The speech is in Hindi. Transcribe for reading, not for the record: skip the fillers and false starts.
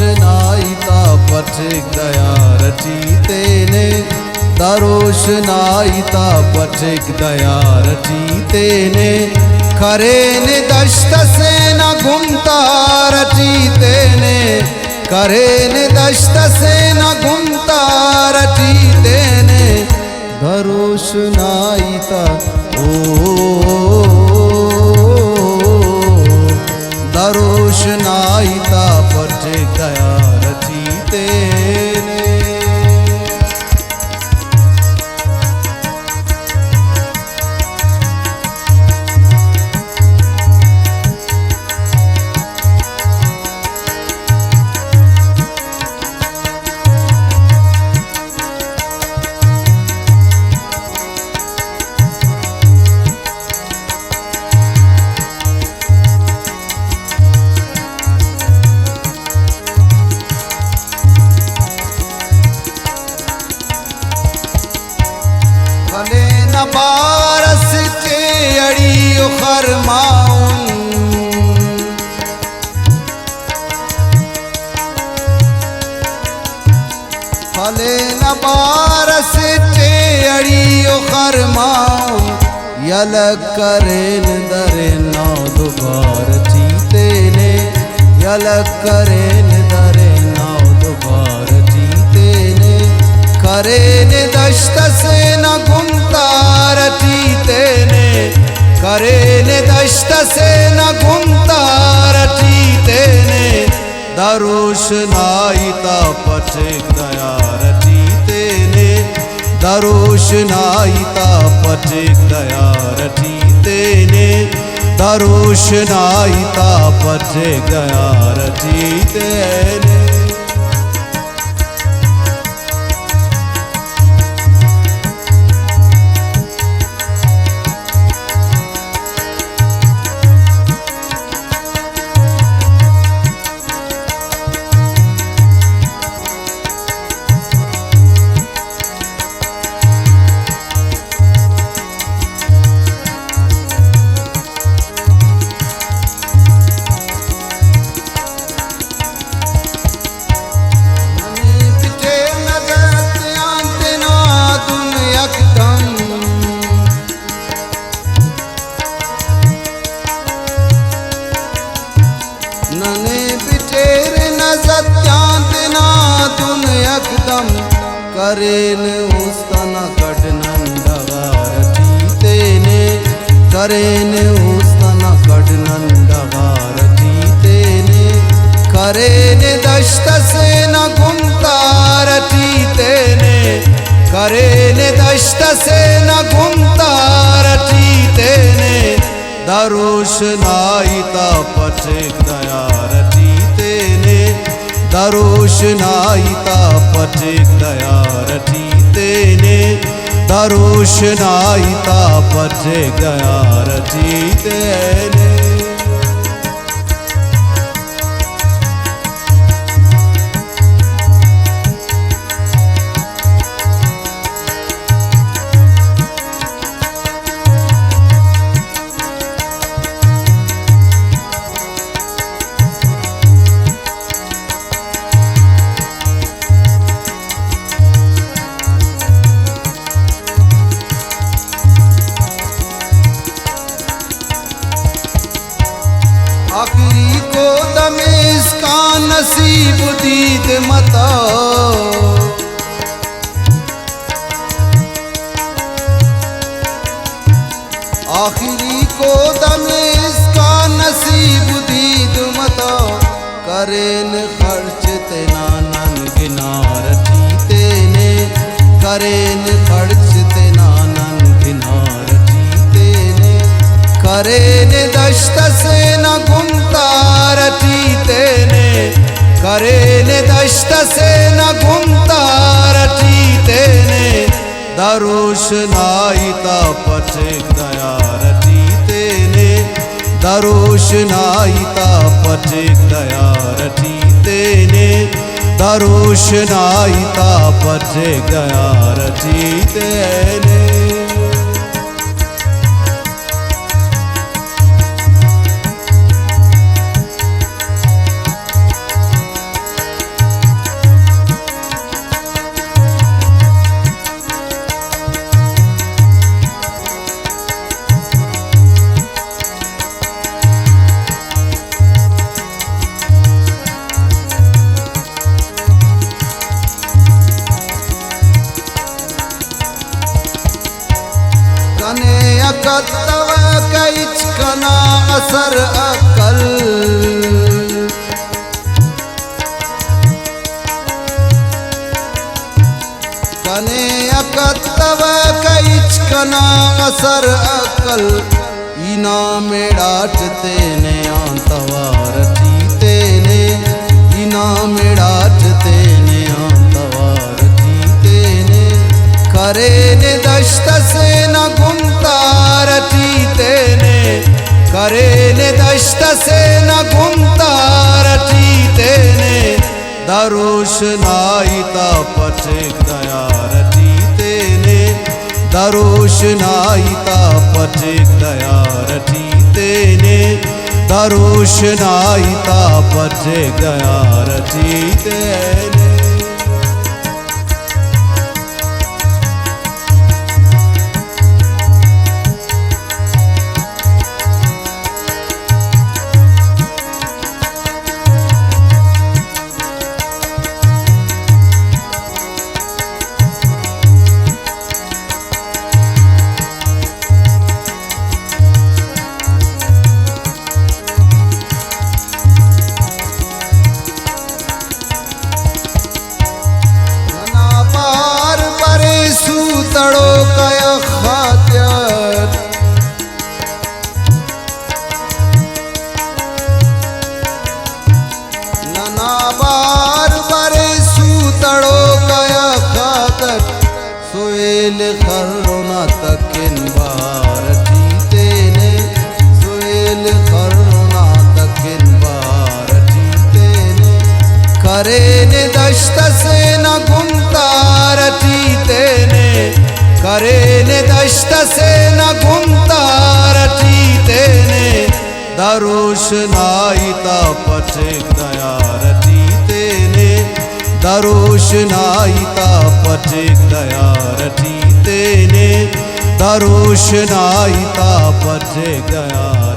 दरोशनाईता पथिक दया रचीते ने दरोशनाईता पथिक दया रचीते ने खरे ने दष्ट से न घूमता रचीते ने करे ने दष्ट से न घूमता रचीते ने दरोशनाईता दरोशनाईता पथिक दया रचीते ने भले न बारस के अड़ियो खरमाऊं भले न बारस के अड़ियो खरमाऊं यल करेन दरे नौ दुबार जीते ने यल करेन दरे नौ दुबार जीते ने करे ने दष्ट से न घूमता रचीते ने करे ने दष्ट से न घूमता रचीते ने दरोशनाईता पथिक दया रचीते ने दरोशनाईता पथिक दया रचीते ने दरोशनाईता पथिक दया रचीते ने नने बिटेर नजर चांद ना तुन एकदम करेन उसतना कटनन डगार जीते ने करेन उसतना कटनन डगार जीते ने करेन दष्ट से न घूमता रचीते ने करेन दष्ट से न घूमता रचीते ने दरोशनाईता पथिक दया रचीते ने दरोशनाईता पथिक दया रचीते ने दरोशनाईता पथिक दया रचीते ने आखिरी को दमे इसका नसीब दीद मता आखिरी को दमे इसका नसीब दीद मता करेन खर्च तेना नन गिनार जीते ने करेन खर्च तेना नन गिनार जीते ने करेन दष्ट से न घूमता रचीते ने करेन दष्ट से न घूमता रचीते ने दरोशनाईता पथिक दया रचीते ने दरोशनाईता पथिक दया रचीते ने दरोशनाईता पथिक दया रचीते ने इश्कना असर अकल कने अकतव कइचकना असर अकल इना मेड़ाटते ने आंतवार जीते ने इना मेड़ाटते ने आंतवार जीते ने करे ने दश्त से न गुमतार जीते ने करे ने दश्त से न गुमतार जीते ने दरुश नाइता पचिक दयार जीते ने दरुश नाइता पचिक दयार जीते ने दरुश नाइता पचिक दयार जीते ने तड़ो कया खातिर नना बार बरे सूतड़ो कया खातर सोएल खरोना तकिन बार जीते ने सोएल खरोना तकिन बार जीते ने करे ने दश्त से न गुमतार जीते ने करे ने दश्त से न गुमतार जीते ने दरुश नाइता पचिक दयार जीते ने दरुश नाइता पचिक दयार जीते ने दरुश नाइता पचिक दयार